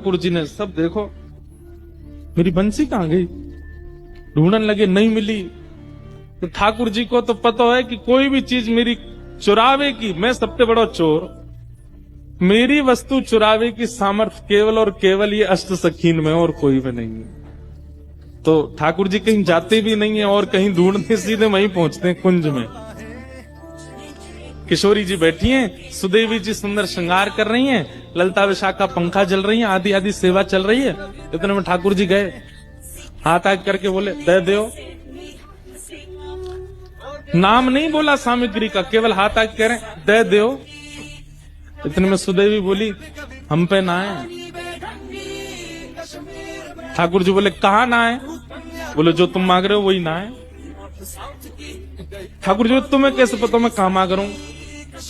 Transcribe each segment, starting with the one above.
ठाकुर जी ने सब देखो, मेरी बंसी कहां गई, ढूंढने लगे, नहीं मिली। तो ठाकुर जी को तो पता है कि कोई भी चीज मेरी चुरावे की, मैं सबसे बड़ा चोर, मेरी वस्तु चुरावे की सामर्थ्य केवल और केवल ये अष्ट सखीन में, और कोई में नहीं है। तो ठाकुर जी कहीं जाते भी नहीं है और कहीं ढूंढते, सीधे वहीं पहुंचते हैं कुंज में। किशोरी जी बैठी हैं, सुदेवी जी सुंदर श्रृंगार कर रही हैं, ललता विशाखा पंखा जल रही है, आदि आदि सेवा चल रही है। इतने में ठाकुर जी गए, हाथ आग करके बोले दे दो। नाम नहीं बोला सामग्री का, केवल हाथ आग कह रहे दे दो। इतने में सुदेवी बोली हम पे ना है। ठाकुर जी बोले कहा ना है? बोले जो तुम मांग रहे हो वही ना है। ठाकुर जी तुम्हें कैसे पता मैं कहां मांग रहा हूं?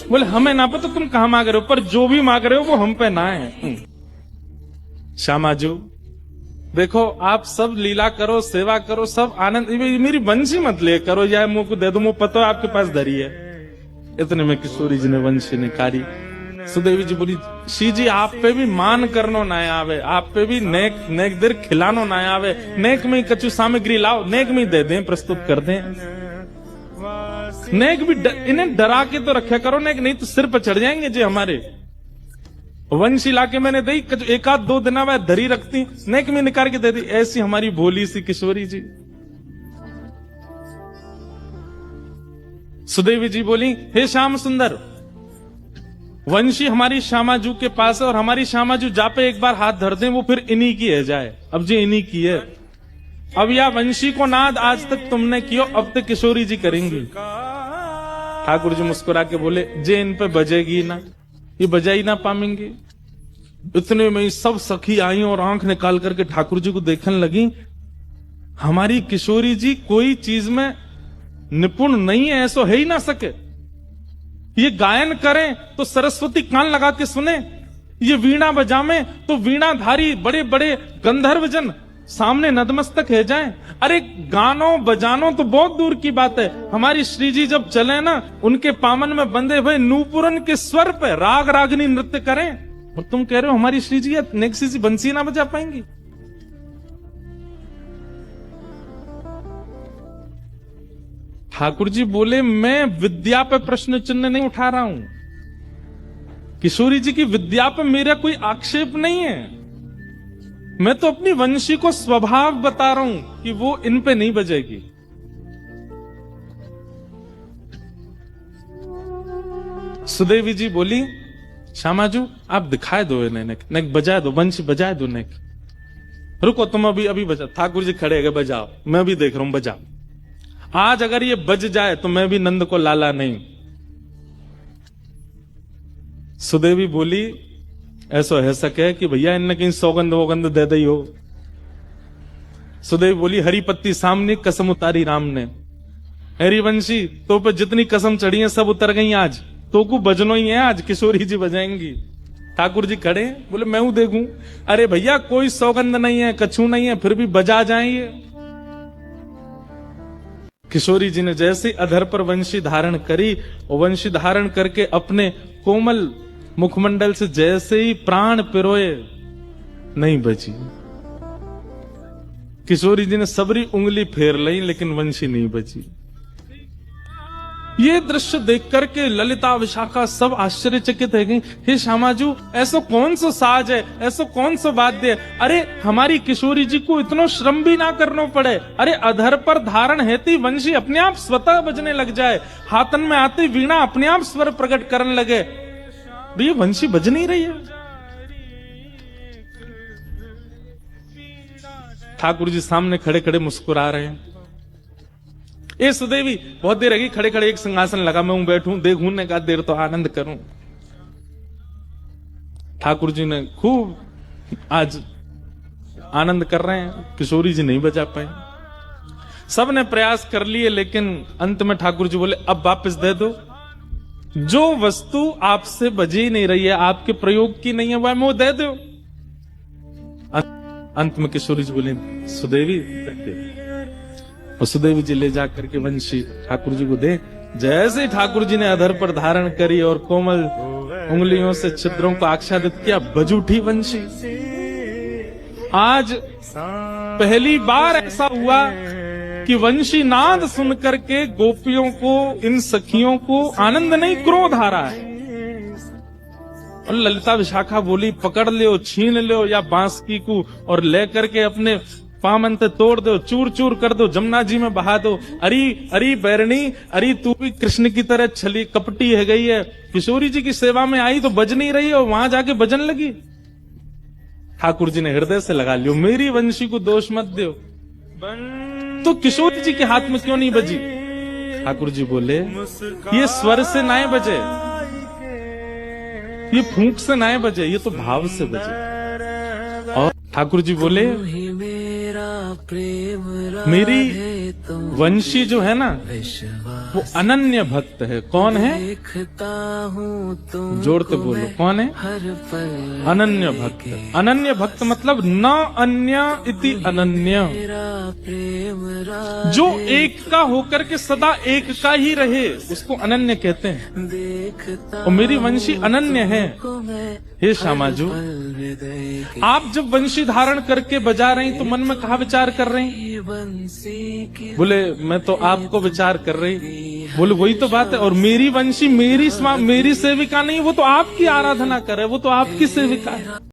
बोले हमें ना पता तुम कहां मांग रहे हो, पर जो भी मांग रहे हो वो हम पे ना है। श्यामाजू देखो, आप सब लीला करो, सेवा करो, सब आनंद, मेरी बंसी मत ले करो, या मुंह को दे दो, मुंह पता है आपके पास धरी है। इतने में किशोरी जी ने बंसी निकाली। सुदेवी जी बोली शी जी आप पे भी मान करनो ना आवे, आप पे भी नेक नेक देर खिलानो ना आवे, नेक में कछु सामग्री लाओ, नेक में दे दें, प्रस्तुत कर दें। नेक भी इन्हें डरा के तो रखा करो, नेक नहीं तो सिर पर चढ़ जाएंगे जी हमारे। वंशी लाके मैंने दी, एक आध दो दिन बाद धरी रखती, नेक में निकाल के दे दी। ऐसी हमारी भोली सी किशोरी जी। सुदेवी जी बोली हे श्याम सुंदर, वंशी हमारी श्यामाजू के पास है, और हमारी श्यामाजू जा पे एक बार हाथ धर दें वो फिर इन्हीं की है जाए। अब जी इन्हीं की है, अब या वंशी को नाद आज तक तुमने कियो, अब तक किशोरी जी करेंगी। ठाकुर जी मुस्कुरा के बोले जे इन पे बजेगी ना, ये बजा ही ना पाएंगे। इतने में सब सखी आई और आंख निकाल करके ठाकुर जी को देखने लगी। हमारी किशोरी जी कोई चीज में निपुण नहीं है, ऐसा है ही ना सके। ये गायन करें तो सरस्वती कान लगा के सुने, ये वीणा बजावे तो वीणाधारी बड़े बड़े गंधर्वजन सामने नतमस्तक है जाएं। अरे गानो बजानो तो बहुत दूर की बात है, हमारी श्री जी जब चले ना, उनके पामन में बंधे हुए नूपुरन के स्वर पे राग रागनी नृत्य करें, और तुम कह रहे हो हमारी श्री जी नेक्सी सी बंसी ना बजा पाएंगी। ठाकुर जी बोले मैं विद्या पे प्रश्न चिन्ह नहीं उठा रहा हूं, किशोरी जी की विद्या पे मेरा कोई आक्षेप नहीं है, मैं तो अपनी वंशी को स्वभाव बता रहा हूं कि वो इन पे नहीं बजेगी। सुदेवी जी बोली श्यामाजू आप दिखाए दो इन्हें, नेक बजाए दो, वंशी बजाए दो नेक। रुको तुम अभी बजा। ठाकुर जी खड़े गए बजाओ, मैं भी देख रहा हूं बजाओ। आज अगर ये बज जाए तो मैं भी नंद को लाला नहीं। सुदेवी बोली ऐसा है सके कि भैया इनने कहीं सौगंध वोगंध दे दी हो। सुदेवी बोली हरी पत्ती सामने कसम उतारी राम ने। हरिवंशी तो पे जितनी कसम चढ़ी है सब उतर गई, आज तो को बजनो ही है, आज किशोरी जी बजाएंगी। ठाकुर जी खड़े बोले मैं हूं देखूं। अरे भैया कोई सौगंध नहीं है, कछू नहीं है, फिर भी बजा जाएंगे। किशोरी जी ने जैसे अधर पर वंशी धारण करी, और वंशी धारण करके अपने कोमल मुखमंडल से जैसे ही प्राण पिरोए, नहीं बची। किशोरी जी ने सबरी उंगली फेर ली, लेकिन वंशी नहीं बची। ये दृश्य देख करके ललिता विशाखा सब आश्चर्यचकित है गई। हे श्यामाजू ऐसा कौन सा साज है, ऐसा कौन सा वाद्य है? अरे हमारी किशोरी जी को इतना श्रम भी ना करना पड़े, अरे अधर पर धारण हेती वंशी अपने आप स्वतः बजने लग जाए, हाथन में आती वीणा अपने आप स्वर प्रकट करने लगे। ये वंशी बज नहीं रही है। ठाकुर जी सामने खड़े खड़े मुस्कुरा रहे हैं। ए सुदेवी बहुत देर रही खड़े खड़े, एक सिंहासन लगा, मैं बैठूं देखूं, ने कहा देर तो आनंद करूं। ठाकुर जी ने खूब आज आनंद कर रहे हैं, किशोरी जी नहीं बजा पाए। सब ने प्रयास कर लिए, लेकिन अंत में ठाकुर जी बोले अब वापस दे दो, जो वस्तु आपसे बजी नहीं रही है, आपके प्रयोग की नहीं है, वह मुंह दे दो। अंत में किशोरी जी बोले सुदेवी, और सुदेवी जी ले जाकर के वंशी ठाकुर जी को दे। जैसे ठाकुर जी ने अधर पर धारण करी और कोमल उंगलियों से छिद्रों को आच्छादित किया, बज उठी वंशी। आज पहली बार ऐसा हुआ कि वंशी नाद सुन करके गोपियों को, इन सखियों को आनंद नहीं क्रोध आ रहा है। और ललिता विशाखा बोली पकड़ लो, छीन लो या बांसुरी को और ले करके अपने पामन से तोड़ दो, चूर चूर कर दो, जमुना जी में बहा दो। अरे अरे बैरणी, अरे तू भी कृष्ण की तरह छली कपटी है गई है, किशोरी जी की सेवा में आई तो बज नहीं रही और वहां जाके बजन लगी। ठाकुर जी ने हृदय से लगा लियो, मेरी वंशी को दोष मत दो, तो किशोरी जी के हाथ में क्यों नहीं बजी? ठाकुर जी बोले ये स्वर से नाए बजे, ये फूंक से नाए बजे, ये तो भाव से बजे। और ठाकुर जी बोले मेरी वंशी जो है ना वो अनन्य भक्त है। कौन है? जोड़ते बोलो, कौन है? अनन्य भक्त। अनन्य भक्त मतलब न अन्य इति अनन्य, जो एक का होकर के सदा एक का ही रहे उसको अनन्य कहते हैं। और मेरी वंशी अनन्य है। हे श्यामाजू, आप जब वंशी धारण करके बजा रही तो मन में कहा विचार कर रही? बोले मैं तो आपको विचार कर रही। बोले वही तो बात है। और मेरी वंशी मेरी सेविका नहीं, वो तो आपकी आराधना करे, वो तो आपकी सेविका है।